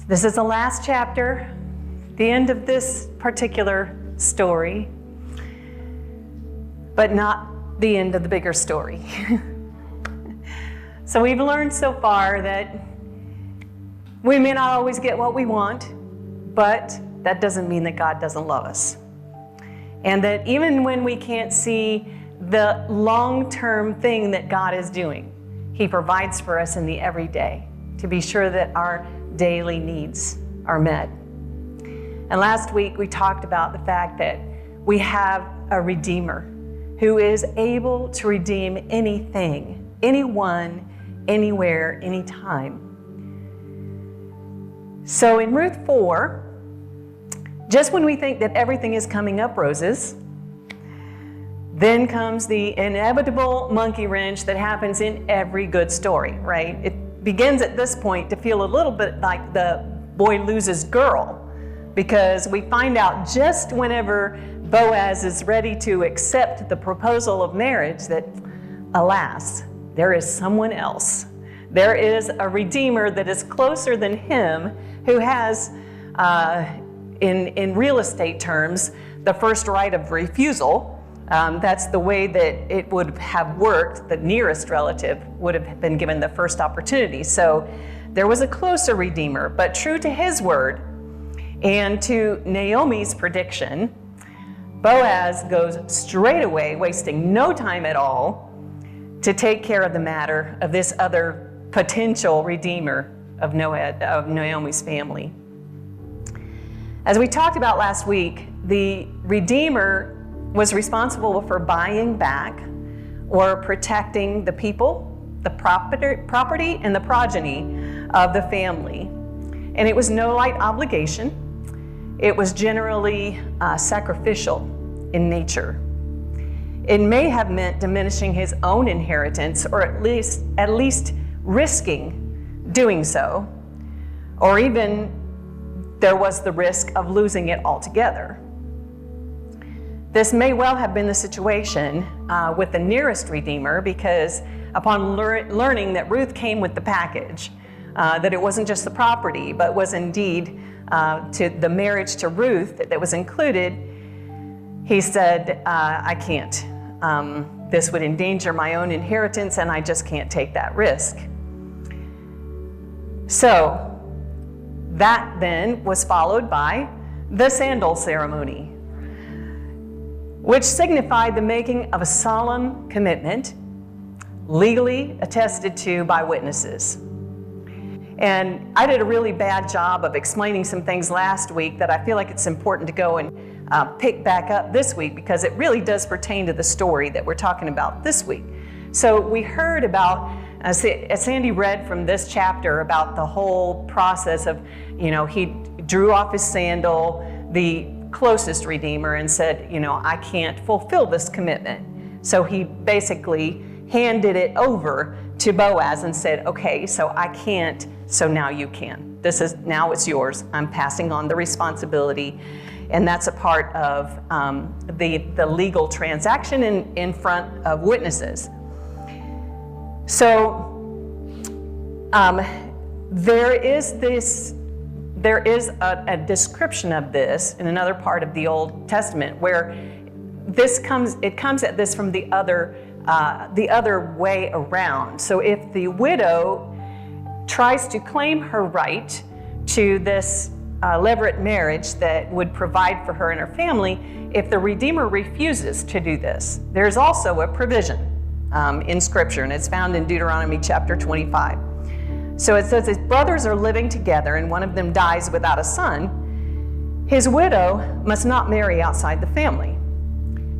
This is the last chapter, the end of this particular story, but not the end of the bigger story. So we've learned so far that we may not always get what we want, but that doesn't mean that God doesn't love us. And that even when we can't see the long-term thing that God is doing, He provides for us in the everyday to be sure that our daily needs are met. And last week we talked about the fact that we have a Redeemer who is able to redeem anything, anyone, anywhere, anytime. So in Ruth 4, just when we think that everything is coming up roses, then comes the inevitable monkey wrench that happens in every good story, right? It begins at this point to feel a little bit like the boy loses girl, because we find out just whenever Boaz is ready to accept the proposal of marriage that, alas, there is someone else. There is a Redeemer that is closer than him, who has, in real estate terms, the first right of refusal. That's the way that it would have worked. The nearest relative would have been given the first opportunity. So there was a closer Redeemer, but true to his word and to Naomi's prediction, Boaz goes straight away, wasting no time at all, to take care of the matter of this other potential Redeemer of Naomi's family. As we talked about last week, the Redeemer was responsible for buying back or protecting the people, the property, and the progeny of the family. And it was no light obligation. It was generally sacrificial in nature. It may have meant diminishing his own inheritance, or at least risking doing so, or even there was the risk of losing it altogether. This may well have been the situation with the nearest Redeemer, because upon learning that Ruth came with the package, that it wasn't just the property, but was indeed to the marriage to Ruth that was included, he said, I can't. This would endanger my own inheritance, and I just can't take that risk. So that then was followed by the sandal ceremony, which signified the making of a solemn commitment, legally attested to by witnesses. And I did a really bad job of explaining some things last week that I feel like it's important to go and pick back up this week, because it really does pertain to the story that we're talking about this week. So we heard about, as Sandy read from this chapter, about the whole process of, he drew off his sandal, the closest Redeemer, and said, I can't fulfill this commitment. So he basically handed it over to Boaz and said, okay, so I can't, so now you can. Now it's yours. I'm passing on the responsibility. And that's a part of the legal transaction in front of witnesses. So there is a description of this in another part of the Old Testament, where it comes at this from the other way around. So if the widow tries to claim her right to this levirate marriage that would provide for her and her family, if the Redeemer refuses to do this, there's also a provision in Scripture, and it's found in Deuteronomy chapter 25. So it says, if brothers are living together and one of them dies without a son, his widow must not marry outside the family.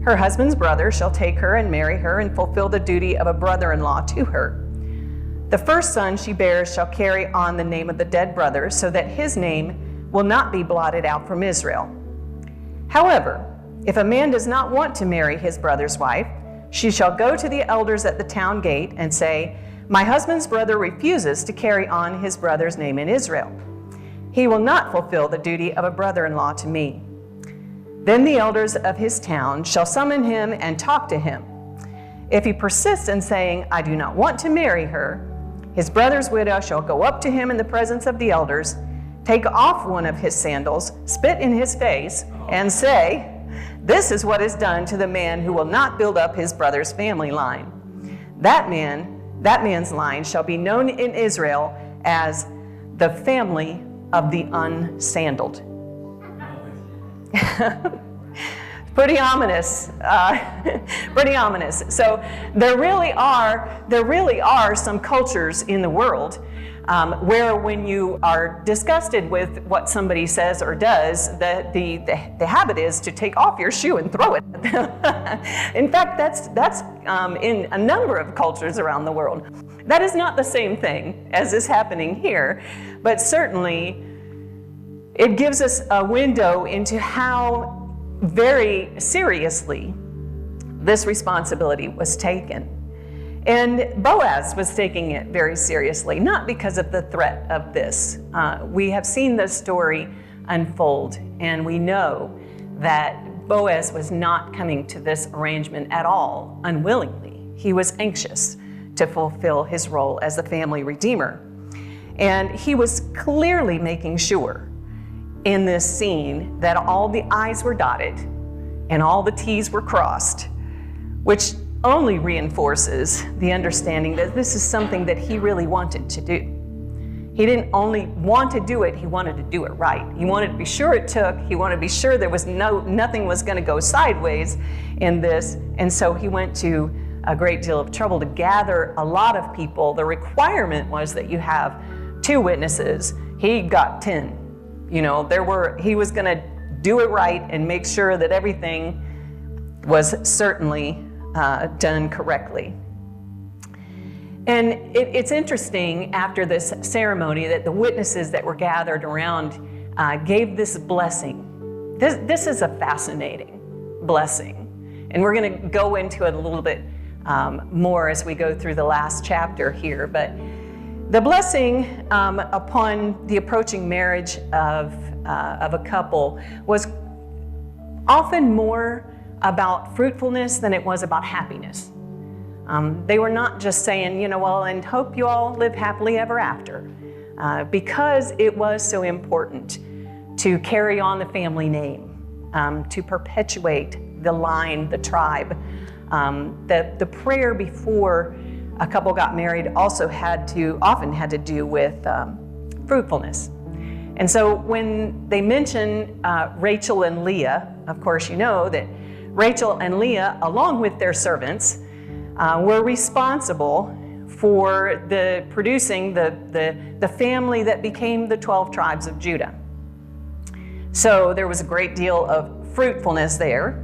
Her husband's brother shall take her and marry her and fulfill the duty of a brother-in-law to her. The first son she bears shall carry on the name of the dead brother, so that his name will not be blotted out from Israel. However, if a man does not want to marry his brother's wife, she shall go to the elders at the town gate and say, my husband's brother refuses to carry on his brother's name in Israel. He will not fulfill the duty of a brother-in-law to me. Then the elders of his town shall summon him and talk to him. If he persists in saying, I do not want to marry her, his brother's widow shall go up to him in the presence of the elders, take off one of his sandals, spit in his face, and say, "This is what is done to the man who will not build up his brother's family line. That man's line shall be known in Israel as the family of the unsandaled." Pretty ominous. Pretty ominous. So there really are some cultures in the world where when you are disgusted with what somebody says or does, the habit is to take off your shoe and throw it. In fact, that's in a number of cultures around the world. That is not the same thing as is happening here, but certainly it gives us a window into how very seriously this responsibility was taken. And Boaz was taking it very seriously, not because of the threat of this. We have seen this story unfold, and we know that Boaz was not coming to this arrangement at all unwillingly. He was anxious to fulfill his role as the family redeemer. And he was clearly making sure in this scene that all the I's were dotted and all the T's were crossed, which only reinforces the understanding that this is something that he really wanted to do. He didn't only want to do it, he wanted to do it right. He wanted to be sure it took, he wanted to be sure there was nothing was going to go sideways in this, and so he went to a great deal of trouble to gather a lot of people. The requirement was that you have 2 witnesses. He got 10. He was going to do it right and make sure that everything was certainly done correctly. And it's interesting after this ceremony that the witnesses that were gathered around gave this blessing. This is a fascinating blessing. And we're going to go into it a little bit more as we go through the last chapter here. But the blessing upon the approaching marriage of a couple was often more about fruitfulness than it was about happiness. They were not just saying, well, and hope you all live happily ever after, because it was so important to carry on the family name, to perpetuate the line, the tribe. The prayer before a couple got married also often had to do with fruitfulness. And so when they mention Rachel and Leah, of course you know that Rachel and Leah, along with their servants, were responsible for producing the family that became the 12 tribes of Judah. So there was a great deal of fruitfulness there.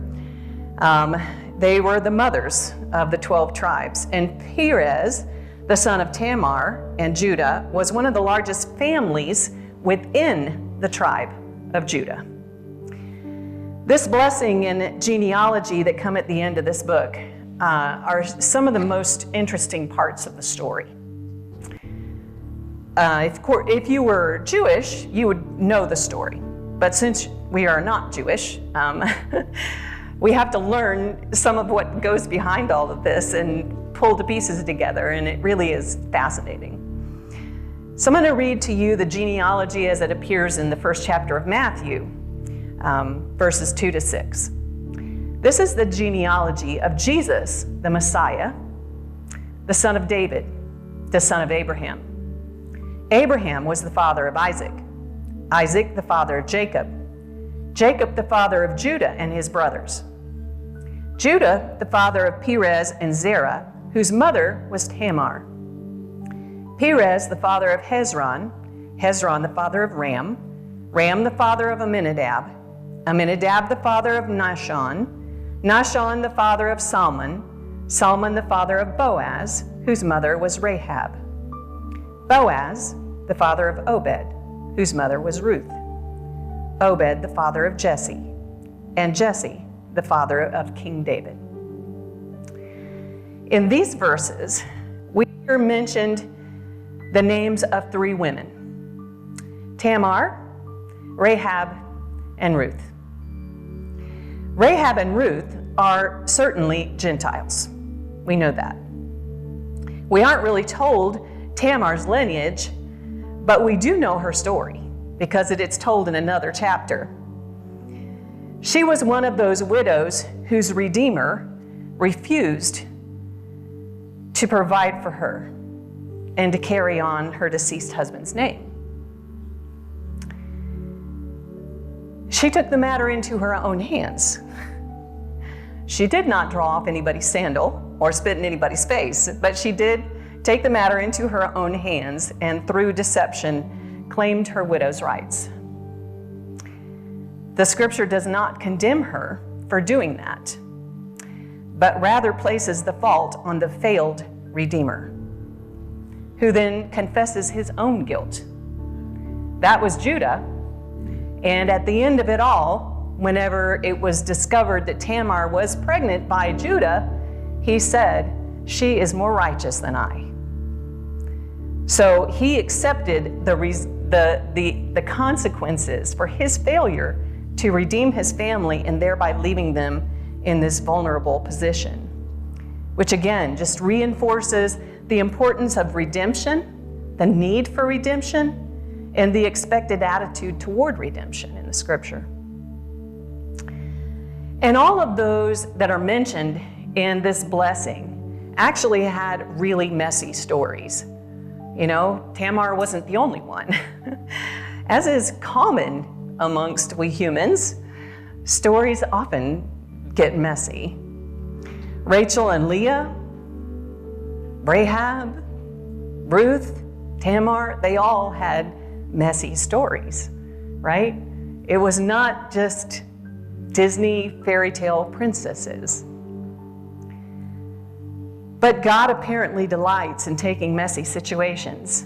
They were the mothers of the 12 tribes. And Perez, the son of Tamar and Judah, was one of the largest families within the tribe of Judah. This blessing and genealogy that come at the end of this book are some of the most interesting parts of the story. If you were Jewish, you would know the story. But since we are not Jewish, we have to learn some of what goes behind all of this and pull the pieces together, and it really is fascinating. So I'm going to read to you the genealogy as it appears in the first chapter of Matthew, verses 2 to 6. This is the genealogy of Jesus, the Messiah, the son of David, the son of Abraham. Abraham was the father of Isaac, Isaac the father of Jacob, Jacob the father of Judah and his brothers, Judah the father of Perez and Zerah, whose mother was Tamar, Perez the father of Hezron, Hezron the father of Ram, Ram the father of Amminadab, Amminadab the father of Nahshon, Nahshon the father of Salmon, Salmon the father of Boaz, whose mother was Rahab, Boaz the father of Obed, whose mother was Ruth, Obed the father of Jesse, and Jesse the father of King David. In these verses, we hear mentioned the names of 3 women: Tamar, Rahab, and Ruth. Rahab and Ruth are certainly Gentiles. We know that. We aren't really told Tamar's lineage, but we do know her story. because it's told in another chapter. She was one of those widows whose Redeemer refused to provide for her and to carry on her deceased husband's name. She took the matter into her own hands. She did not draw off anybody's sandal or spit in anybody's face, but she did take the matter into her own hands and through deception claimed her widow's rights. The scripture does not condemn her for doing that, but rather places the fault on the failed Redeemer, who then confesses his own guilt. That was Judah, and at the end of it all, whenever it was discovered that Tamar was pregnant by Judah, he said, "She is more righteous than I." So he accepted the consequences for his failure to redeem his family and thereby leaving them in this vulnerable position, which again just reinforces the importance of redemption, the need for redemption, and the expected attitude toward redemption in the scripture. And all of those that are mentioned in this blessing actually had really messy stories. You know, Tamar wasn't the only one. As is common amongst we humans, stories often get messy. Rachel and Leah, Rahab, Ruth, Tamar, they all had messy stories, right? It was not just Disney fairy tale princesses. But God apparently delights in taking messy situations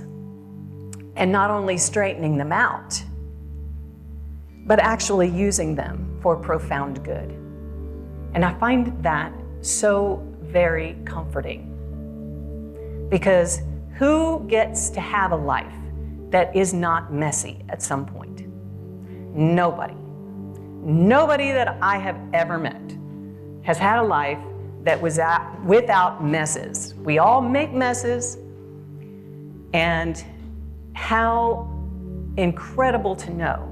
and not only straightening them out, but actually using them for profound good. And I find that so very comforting, because who gets to have a life that is not messy at some point? Nobody. Nobody that I have ever met has had a life that was without messes. We all make messes, and how incredible to know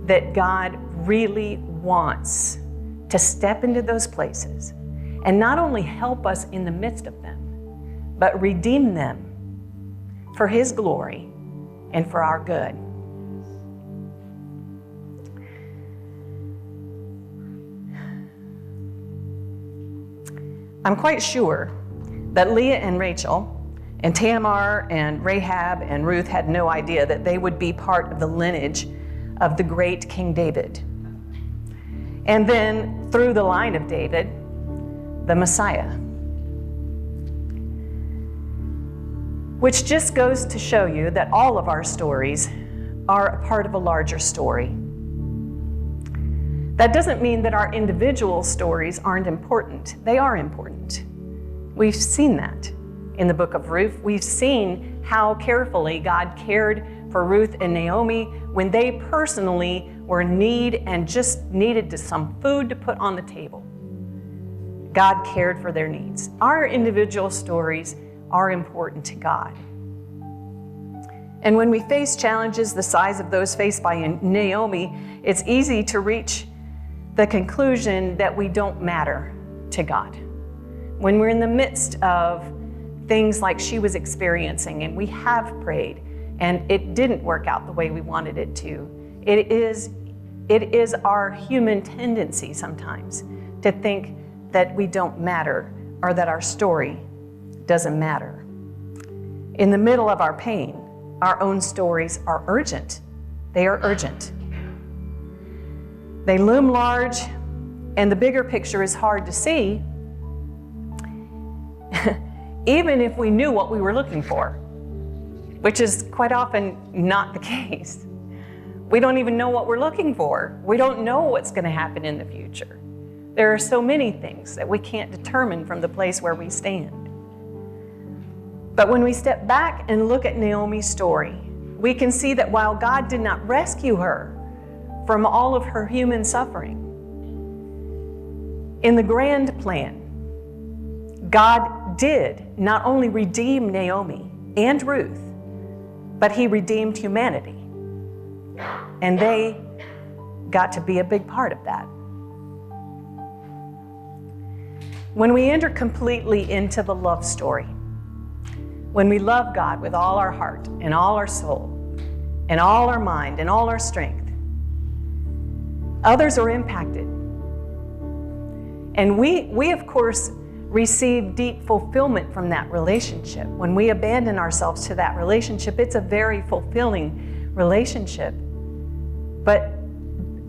that God really wants to step into those places and not only help us in the midst of them, but redeem them for His glory and for our good. I'm quite sure that Leah and Rachel and Tamar and Rahab and Ruth had no idea that they would be part of the lineage of the great King David. And then through the line of David, the Messiah. Which just goes to show you that all of our stories are a part of a larger story. That doesn't mean that our individual stories aren't important. They are important. We've seen that in the book of Ruth. We've seen how carefully God cared for Ruth and Naomi when they personally were in need and just needed some food to put on the table. God cared for their needs. Our individual stories are important to God. And when we face challenges the size of those faced by Naomi, it's easy to reach the conclusion that we don't matter to God. When we're in the midst of things like she was experiencing and we have prayed and it didn't work out the way we wanted it to, it is our human tendency sometimes to think that we don't matter or that our story doesn't matter. In the middle of our pain, our own stories are urgent. They are urgent. They loom large, and the bigger picture is hard to see, even if we knew what we were looking for, which is quite often not the case. We don't even know what we're looking for. We don't know what's going to happen in the future. There are so many things that we can't determine from the place where we stand. But when we step back and look at Naomi's story, we can see that while God did not rescue her from all of her human suffering, in the grand plan, God did not only redeem Naomi and Ruth, but He redeemed humanity. And they got to be a big part of that. When we enter completely into the love story, when we love God with all our heart and all our soul and all our mind and all our strength, others are impacted. And we of course, receive deep fulfillment from that relationship. When we abandon ourselves to that relationship, it's a very fulfilling relationship. But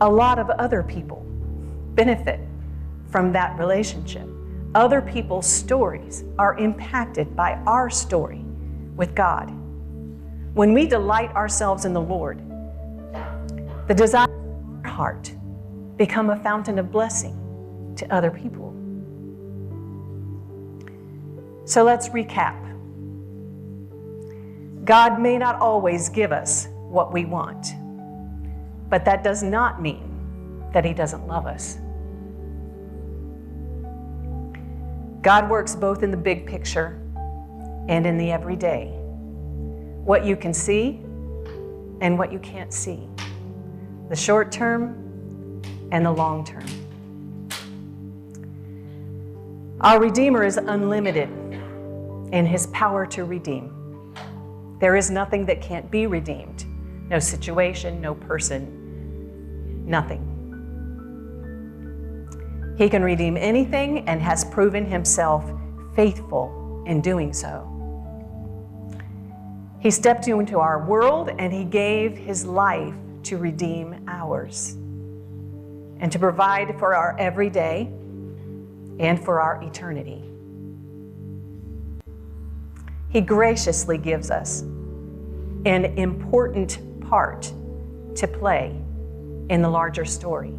a lot of other people benefit from that relationship. Other people's stories are impacted by our story with God. When we delight ourselves in the Lord, the desires of our heart become a fountain of blessing to other people. So let's recap. God may not always give us what we want, but that does not mean that He doesn't love us. God works both in the big picture and in the everyday. What you can see and what you can't see. The short term and the long term. Our Redeemer is unlimited in His power to redeem. There is nothing that can't be redeemed. No situation, no person, nothing. He can redeem anything and has proven Himself faithful in doing so. He stepped into our world and He gave His life to redeem ours and to provide for our everyday and for our eternity. He graciously gives us an important part to play in the larger story.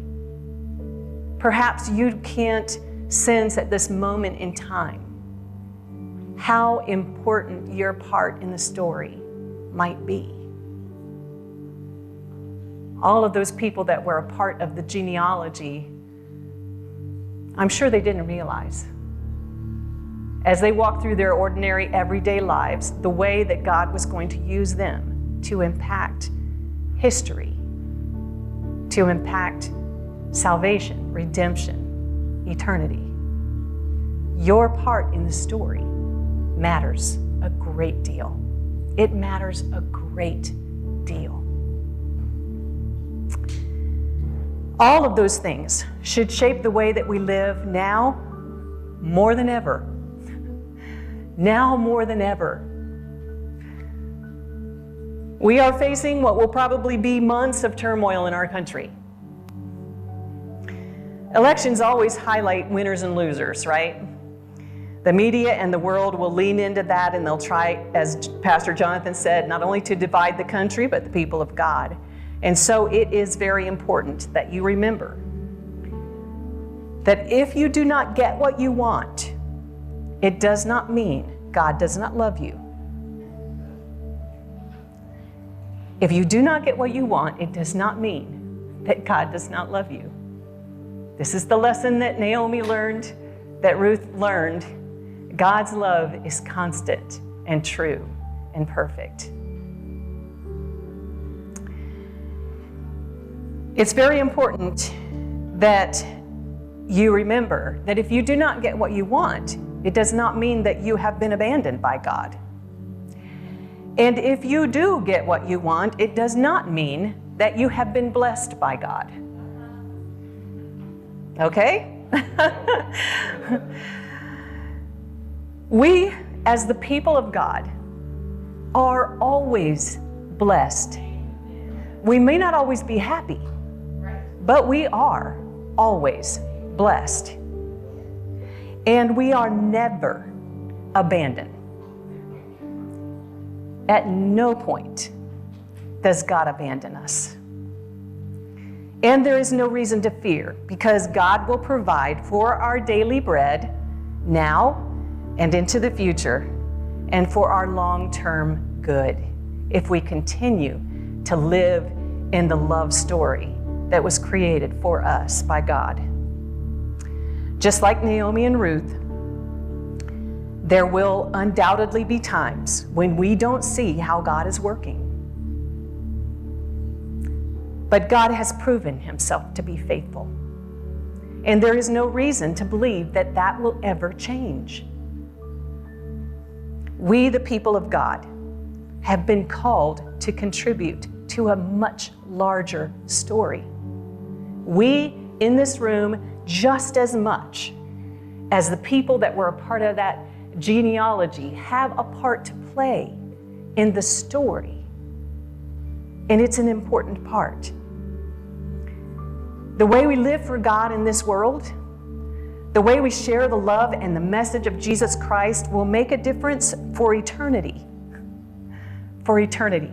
Perhaps you can't sense at this moment in time how important your part in the story might be. All of those people that were a part of the genealogy, I'm sure they didn't realize, as they walked through their ordinary everyday lives, the way that God was going to use them to impact history, to impact salvation, redemption, eternity. Your part in the story matters a great deal. It matters a great deal. All of those things should shape the way that we live now more than ever. Now more than ever. We are facing what will probably be months of turmoil in our country. Elections always highlight winners and losers, right? The media and the world will lean into that, and they'll try, as Pastor Jonathan said, not only to divide the country, but the people of God. And so it is very important that you remember that if you do not get what you want, it does not mean God does not love you. If you do not get what you want, it does not mean that God does not love you. This is the lesson that Naomi learned, that Ruth learned. God's love is constant and true and perfect. It's very important that you remember that if you do not get what you want, it does not mean that you have been abandoned by God. And if you do get what you want, it does not mean that you have been blessed by God. Okay? We, as the people of God, are always blessed. We may not always be happy, but we are always blessed. And we are never abandoned. At no point does God abandon us. And there is no reason to fear, because God will provide for our daily bread now and into the future, and for our long-term good, if we continue to live in the love story that was created for us by God. Just like Naomi and Ruth, there will undoubtedly be times when we don't see how God is working. But God has proven himself to be faithful. And there is no reason to believe that that will ever change. We, the people of God, have been called to contribute to a much larger story. We in this room, just as much as the people that were a part of that genealogy, have a part to play in the story. And it's an important part. The way we live for God in this world, the way we share the love and the message of Jesus Christ will make a difference for eternity. For eternity.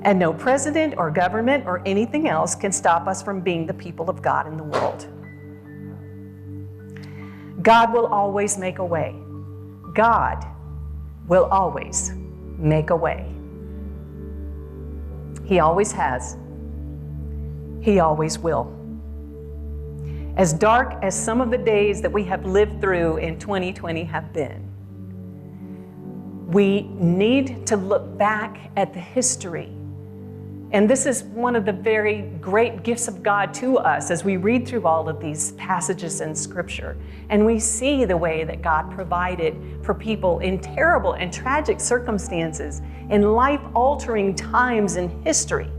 And no president or government or anything else can stop us from being the people of God in the world. God will always make a way. God will always make a way. He always has. He always will. As dark as some of the days that we have lived through in 2020 have been, we need to look back at the history. And this is one of the very great gifts of God to us as we read through all of these passages in Scripture. And we see the way that God provided for people in terrible and tragic circumstances, in life-altering times in history.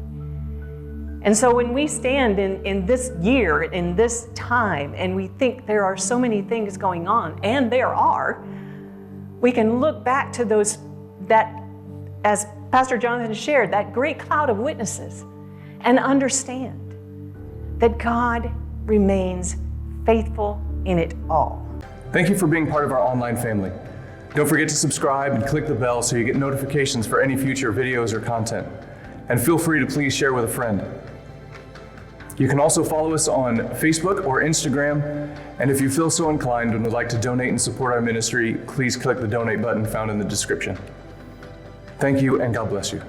And so when we stand in this year, in this time, and we think there are so many things going on, and there are, we can look back to those, that, as Pastor Jonathan shared, that great cloud of witnesses, and understand that God remains faithful in it all. Thank you for being part of our online family. Don't forget to subscribe and click the bell so you get notifications for any future videos or content. And feel free to please share with a friend. You can also follow us on Facebook or Instagram. And if you feel so inclined and would like to donate and support our ministry, please click the donate button found in the description. Thank you, and God bless you.